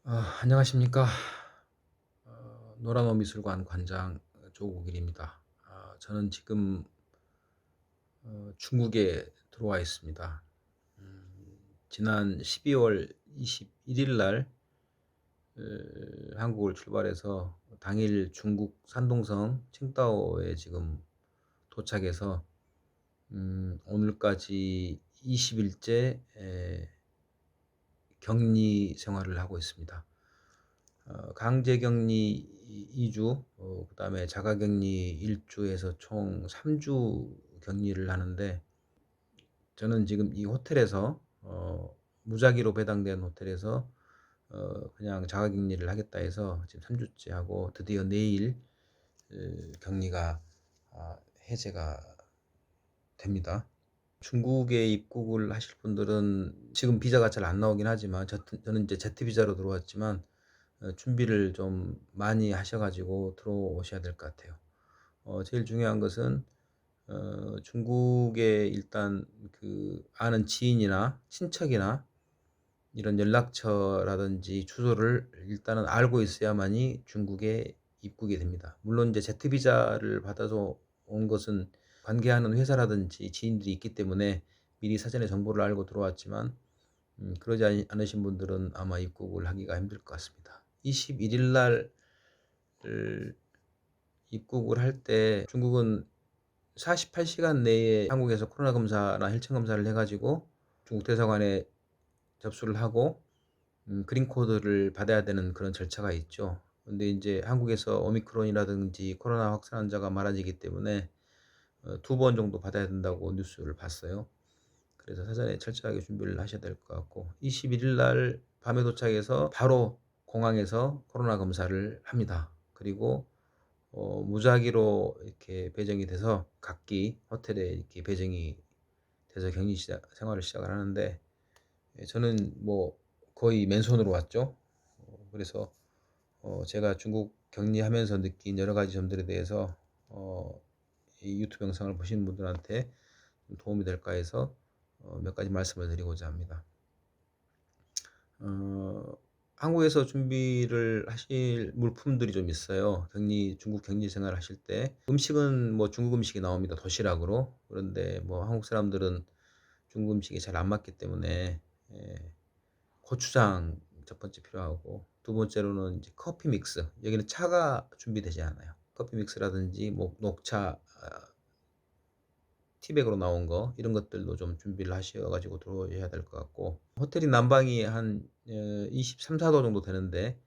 안녕하십니까. 노란호미술관 관장 조국일입니다. 저는 지금 중국에 들어와 있습니다. 지난 12월 21일 날 한국을 출발해서 당일 중국 산동성 칭다오에 지금 도착해서 오늘까지 20일째 격리 생활을 하고 있습니다. 강제격리 2주, 그다음에 자가격리 1주에서 총 3주 격리를 하는데, 저는 지금 이 호텔에서 무작위로 배당된 호텔에서 그냥 자가격리를 하겠다 해서 지금 3주째 하고, 드디어 내일 격리가 해제가 됩니다. 중국에 입국을 하실 분들은 지금 비자가 잘 안 나오긴 하지만, 저는 이제 제트 비자로 들어왔지만 준비를 좀 많이 하셔가지고 들어오셔야 될 것 같아요. 제일 중요한 것은 중국에 일단 그 아는 지인이나 친척이나 이런 연락처라든지 주소를 일단은 알고 있어야만이 중국에 입국이 됩니다. 물론 이제 제트 비자를 받아서 온 것은 관계하는 회사라든지 지인들이 있기 때문에 미리 사전에 정보를 알고 들어왔지만, 그러지 않으신 분들은 아마 입국을 하기가 힘들 것 같습니다. 21일 날 입국을 할 때 중국은 48시간 내에 한국에서 코로나 검사나 혈청 검사를 해가지고 중국 대사관에 접수를 하고 그린 코드를 받아야 되는 그런 절차가 있죠. 근데 이제 한국에서 오미크론이라든지 코로나 확산 환자가 많아지기 때문에 2번 정도 받아야 된다고 뉴스를 봤어요. 그래서 사전에 철저하게 준비를 하셔야 될 것 같고, 21일 날 밤에 도착해서 바로 공항에서 코로나 검사를 합니다. 그리고 무작위로 이렇게 배정이 돼서 각기 호텔에 이렇게 배정이 돼서 생활을 시작을 하는데, 저는 뭐 거의 맨손으로 왔죠. 그래서 제가 중국 격리하면서 느낀 여러 가지 점들에 대해서 이 유튜브 영상을 보시는 분들한테 좀 도움이 될까 해서 몇 가지 말씀을 드리고자 합니다. 한국에서 준비를 하실 물품들이 좀 있어요. 중국 격리 생활 하실 때. 음식은 뭐 중국 음식이 나옵니다. 도시락으로. 그런데 뭐 한국 사람들은 중국 음식이 잘 안 맞기 때문에 고추장 첫 번째 필요하고, 두 번째로는 이제 커피 믹스. 여기는 차가 준비되지 않아요. 커피 믹스라든지 뭐 녹차, 티백으로 나온 거, 이런 것들도 좀 준비를 하셔가지고 들어오셔야 될 것 같고, 호텔이 난방이 한 23, 4도 정도 되는데,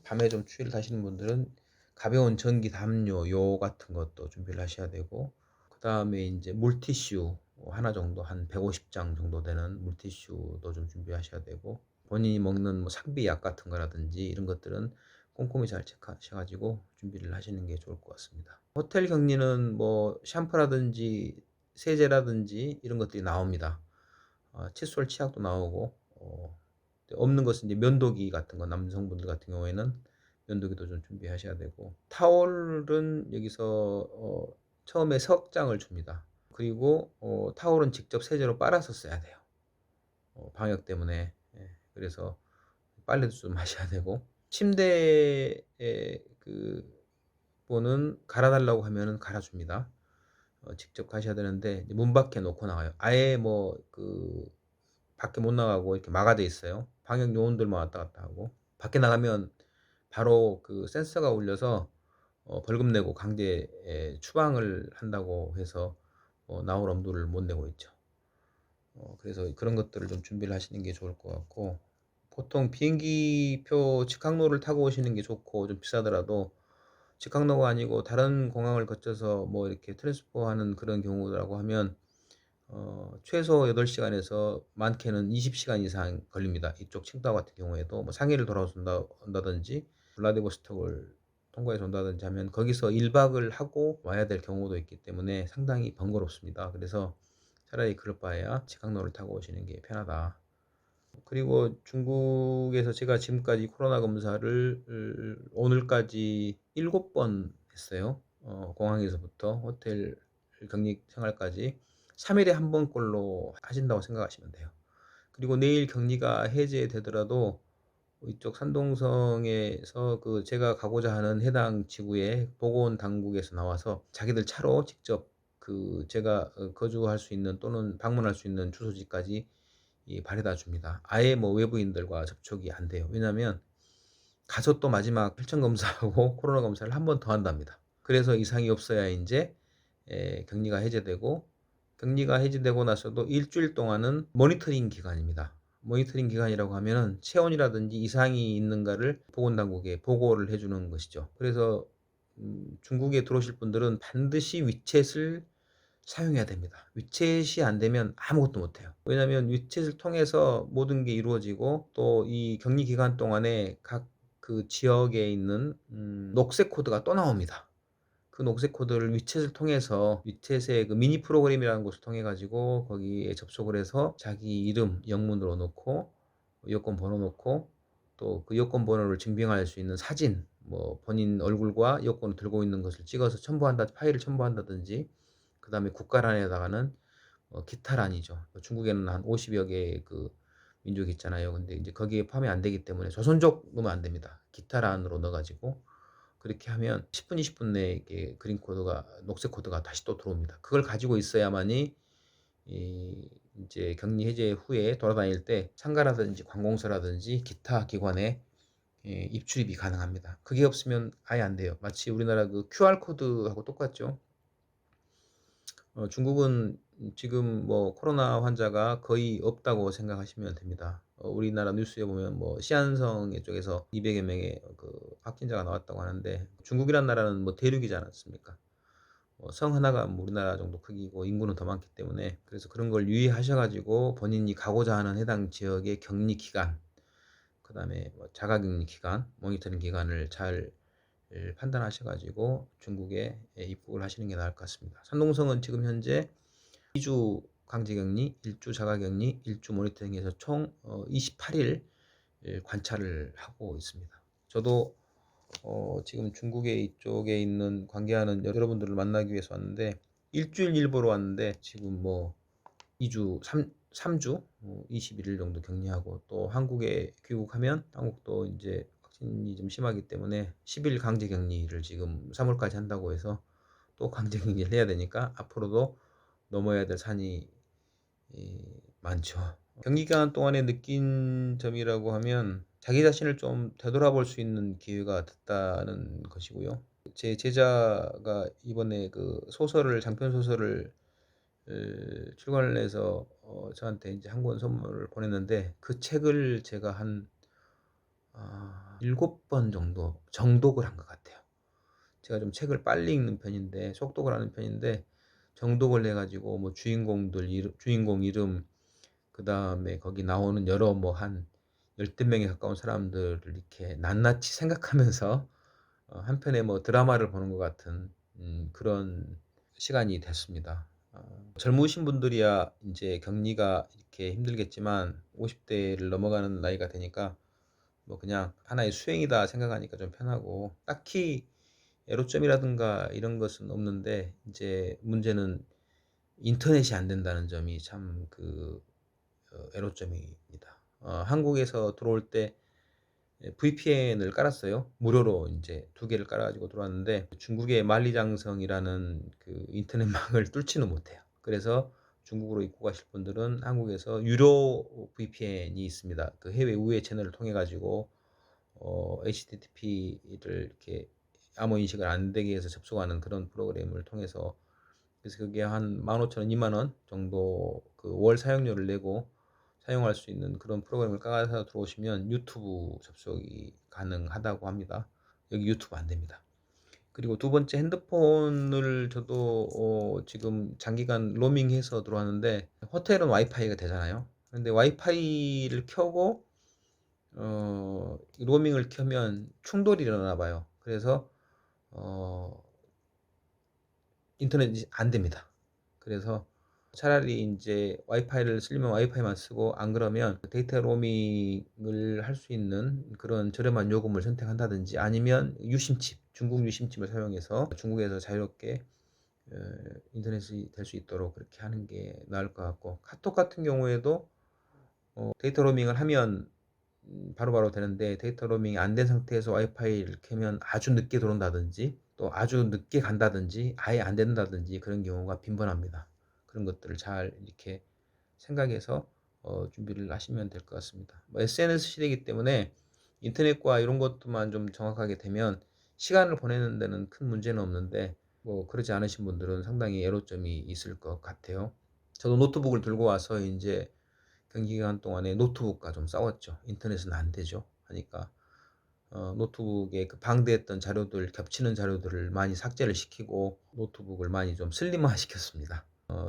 밤에 좀 추위를 타시는 분들은 가벼운 전기 담요 요 같은 것도 준비를 하셔야 되고, 그 다음에 이제 물티슈 하나 정도, 한 150장 정도 되는 물티슈도 좀 준비하셔야 되고, 본인이 먹는 뭐 상비약 같은 거라든지 이런 것들은 꼼꼼히 잘 체크하셔가지고 준비를 하시는 게 좋을 것 같습니다. 호텔 격리는 뭐 샴푸라든지 세제라든지 이런 것들이 나옵니다. 칫솔, 치약도 나오고, 없는 것은 이제 면도기 같은 거, 남성분들 같은 경우에는 면도기도 좀 준비하셔야 되고, 타월은 여기서 처음에 석 장을 줍니다. 그리고 타월은 직접 세제로 빨아서 써야 돼요. 방역 때문에. 그래서 빨래도 좀 하셔야 되고, 침대에 그 번은 갈아달라고 하면은 갈아줍니다. 직접 가셔야 되는데 문 밖에 놓고 나가요. 아예 뭐 그 밖에 못 나가고 이렇게 막아져 있어요. 방역 요원들만 왔다 갔다 하고, 밖에 나가면 바로 그 센서가 울려서 벌금 내고 강제 추방을 한다고 해서 나올 엄두를 못 내고 있죠. 그래서 그런 것들을 좀 준비를 하시는 게 좋을 것 같고, 보통 비행기표 직항로를 타고 오시는 게 좋고, 좀 비싸더라도 직항로가 아니고 다른 공항을 거쳐서 뭐 이렇게 트랜스포하는 그런 경우라고 하면 최소 8시간에서 많게는 20시간 이상 걸립니다. 이쪽 칭다오 같은 경우에도 뭐 상해를 온다든지 블라디보스톡을 통과해서 온다든지 하면 거기서 1박을 하고 와야 될 경우도 있기 때문에 상당히 번거롭습니다. 그래서 차라리 그럴 바에야 직항로를 타고 오시는 게 편하다. 그리고 중국에서 제가 지금까지 코로나 검사를 오늘까지 7번 했어요. 공항에서부터 호텔 격리 생활까지 3일에 한 번꼴로 하신다고 생각하시면 돼요. 그리고 내일 격리가 해제되더라도 이쪽 산동성에서 그 제가 가고자 하는 해당 지구의 보건당국에서 나와서 자기들 차로 직접 그 제가 거주할 수 있는 또는 방문할 수 있는 주소지까지 바래다 줍니다. 아예 뭐 외부인들과 접촉이 안 돼요. 왜냐하면 가서 또 마지막 혈전 검사하고 코로나 검사를 한 번 더 한답니다. 그래서 이상이 없어야 인제 격리가 해제되고, 격리가 해제되고 나서도 일주일 동안은 모니터링 기간입니다. 모니터링 기간이라고 하면은 체온이라든지 이상이 있는가를 보건당국에 보고를 해 주는 것이죠. 그래서 중국에 들어오실 분들은 반드시 위챗을 사용해야 됩니다. 위챗이 안 되면 아무것도 못 해요. 왜냐하면 위챗을 통해서 모든 게 이루어지고, 또 이 격리 기간 동안에 각 그 지역에 있는 녹색 코드가 또 나옵니다. 그 녹색 코드를 위챗을 통해서, 위챗의 그 미니 프로그램이라는 것을 통해 가지고 거기에 접속을 해서 자기 이름 영문으로 넣고 여권 번호 넣고, 또 그 여권 번호를 증빙할 수 있는 사진, 뭐 본인 얼굴과 여권을 들고 있는 것을 찍어서 첨부한다, 파일을 첨부한다든지, 그다음에 국가란에다가는 기타란이죠. 중국에는 한 50여 개의 그 민족이 있잖아요. 근데 이제 거기에 포함이 안 되기 때문에 조선족 넣으면 안 됩니다. 기타란으로 넣어 가지고 그렇게 하면 10분, 20분 내에 이게 그린 코드가, 녹색 코드가 다시 또 들어옵니다. 그걸 가지고 있어야만이 이제 격리 해제 후에 돌아다닐 때 상가라든지 관공서라든지 기타 기관에 입출입이 가능합니다. 그게 없으면 아예 안 돼요. 마치 우리나라 그 QR 코드하고 똑같죠. 중국은 지금 뭐 코로나 환자가 거의 없다고 생각하시면 됩니다. 우리나라 뉴스에 보면 뭐 시안성 쪽에서 200여 명의 그 확진자가 나왔다고 하는데, 중국이란 나라는 뭐 대륙이지 않습니까? 성 하나가 뭐 우리나라 정도 크기고 인구는 더 많기 때문에, 그래서 그런 걸 유의하셔 가지고 본인이 가고자 하는 해당 지역의 격리 기간, 그다음에 뭐 자가격리 기간, 모니터링 기간을 잘 판단하셔 가지고 중국에 입국을 하시는 게 나을 것 같습니다. 산동성은 지금 현재 2주 강제격리, 1주 자가격리, 1주 모니터링해서 총 28일 관찰을 하고 있습니다. 저도 지금 중국에 이쪽에 있는 관계하는 여러분들을 만나기 위해서 왔는데, 일주일 일보러 왔는데 지금 뭐 2주, 3주 21일 정도 격리하고, 또 한국에 귀국하면 한국도 이제 확진이 좀 심하기 때문에 10일 강제 격리를 지금 3월까지 한다고 해서 또 강제 격리를 해야 되니까 앞으로도 넘어야 될 산이 많죠. 격리 기간 동안에 느낀 점이라고 하면 자기 자신을 좀 되돌아볼 수 있는 기회가 됐다는 것이고요. 제 제자가 이번에 그 소설을, 장편 소설을 출간을 해서 저한테 이제 한 권 선물을 보냈는데, 그 책을 제가 한 7번 정도 정독을 한 것 같아요. 제가 좀 책을 빨리 읽는 편인데, 속독을 하는 편인데, 정독을 해 가지고 뭐 주인공들 이름, 주인공 이름, 그다음에 거기 나오는 여러 뭐 한 열댓 명에 가까운 사람들을 이렇게 낱낱이 생각하면서 한편의 뭐 드라마를 보는 것 같은 그런 시간이 됐습니다. 젊으신 분들이야 인제 격리가 이렇게 힘들겠지만 50 대를 넘어가는 나이가 되니까 뭐 그냥 '하나의 수행이다.' 생각하니까 좀 편하고, 딱히 애로점이라든가 이런 것은 없는데, 인제 문제는 인터넷이 안 된다는 점이 참 그 애로점입니다. 한국에서 들어올 때 VPN을 깔았어요. 무료로 인제 2개를 깔아 가지고 들어왔는데, 중국의 만리장성이라는 그 인터넷망을 뚫지는 못해요. 그래서 중국으로 입국하실 분들은 한국에서 유료 VPN이 있습니다. 그 해외 우회 채널을 통해 가지고 HTTP를 이렇게 암호 인식을 안 되게 해서 접속하는 그런 프로그램을 통해서, 그래서 그게 한 15,000원, 20,000원 정도 그 월 사용료를 내고 사용할 수 있는 그런 프로그램을 깔아서 들어오시면 유튜브 접속이 가능하다고 합니다. 여기 유튜브 안 됩니다. 그리고 두 번째, 핸드폰을 저도 지금 장기간 로밍해서 들어왔는데, 호텔은 와이파이가 되잖아요. 근데 와이파이를 켜고 로밍을 켜면 충돌이 일어나 봐요. 그래서 어 인터넷이 안 됩니다. 그래서 차라리 인제 와이파이를 쓰려면 와이파이만 쓰고, 안 그러면 데이터 로밍을 할 수 있는 그런 저렴한 요금을 선택한다든지, 아니면 유심칩, 중국 유심칩을 사용해서 중국에서 자유롭게 어 인터넷이 될 수 있도록 그렇게 하는 게 나을 것 같고, 카톡 같은 경우에도 데이터 로밍을 하면 바로바로 되는데 데이터 로밍이 안 된 상태에서 와이파이를 켜면 아주 늦게 들어온다든지 또 아주 늦게 간다든지 아예 안 된다든지 그런 경우가 빈번합니다. 그런 것들을 잘 이렇게 생각해서 준비를 하시면 될 것 같습니다. 뭐 SNS 시대이기 때문에 인터넷과 이런 것도만 좀 정확하게 되면 시간을 보내는 데는 큰 문제는 없는데 뭐 그러지 않으신 분들은 상당히 애로점이 있을 것 같아요. 저도 노트북을 들고 와서 인제 경기 기간 동안에 노트북과 좀 싸웠죠. 인터넷은 안 되죠 하니까 노트북에 그 방대했던 자료들 겹치는 자료들을 많이 삭제를 시키고 노트북을 많이 좀 슬림화 시켰습니다.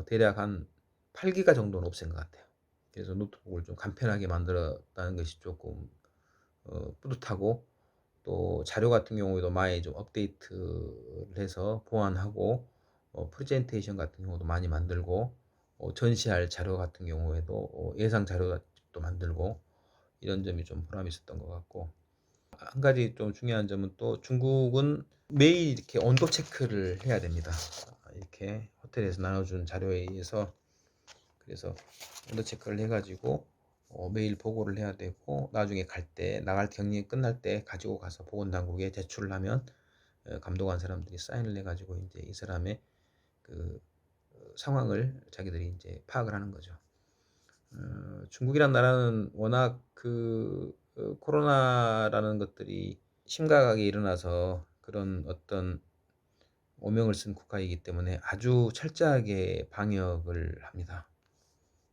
대략 한 8 기가 정도는 없앤 것 같아요. 그래서 노트북을 좀 간편하게 만들었다는 것이 쪼끔 뿌듯하고 또 자료 같은 경우에도 많이 좀 업데이트를 해서 보완하고 프레젠테이션 같은 경우도 많이 만들고 전시할 자료 같은 경우에도 예상 자료도 만들고 이런 점이 좀 보람이 있었던 것 같고 한 가지 좀 중요한 점은 또 중국은 매일 이렇게 온도 체크를 해야 됩니다. 이렇게 호텔에서 나눠준 자료에 의해서 그래서 온도 체크를 해 가지고 매일 보고를 해야 되고 나중에 갈 때 나갈 격리 끝날 때 가지고 가서 보건당국에 제출을 하면 감독한 사람들이 사인을 해 가지고 인제 이 사람의 그 상황을 자기들이 인제 파악을 하는 거죠. 중국이란 나라는 워낙 코로나라는 것들이 심각하게 일어나서 그런 어떤 오명을 쓴 국가이기 때문에 아주 철저하게 방역을 합니다.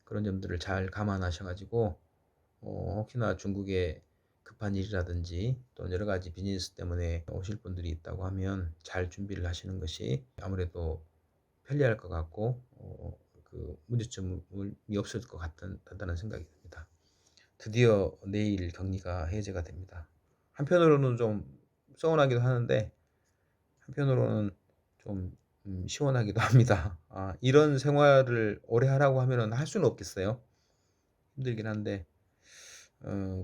그런 점들을 잘 감안하셔 가지고 혹시나 중국에 급한 일이라든지 또 여러 가지 비즈니스 때문에 오실 분들이 있다고 하면 잘 준비를 하시는 것이 아무래도 편리할 것 같고 문제점이 없을 것 같다는 생각이 듭니다. 드디어 내일 격리가 해제가 됩니다. 한편으로는 좀 서운하기도 하는데 한편으로는 좀 시원하기도 합니다. 이런 생활을 오래 하라고 하면은 할 수는 없겠어요. 힘들긴 한데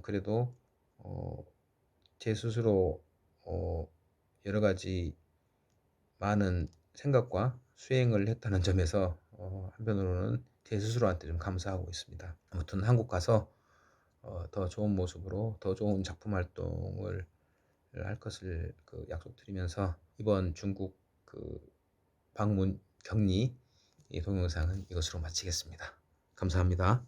그래도 어 제 스스로 어 여러 가지 많은 생각과 수행을 했다는 점에서 한편으로는 제 스스로한테 좀 감사하고 있습니다. 아무튼 한국 가서 더 좋은 모습으로 더 좋은 작품 활동을 할 것을 약속드리면서 이번 중국 방문 격리 이 동영상은 이것으로 마치겠습니다. 감사합니다.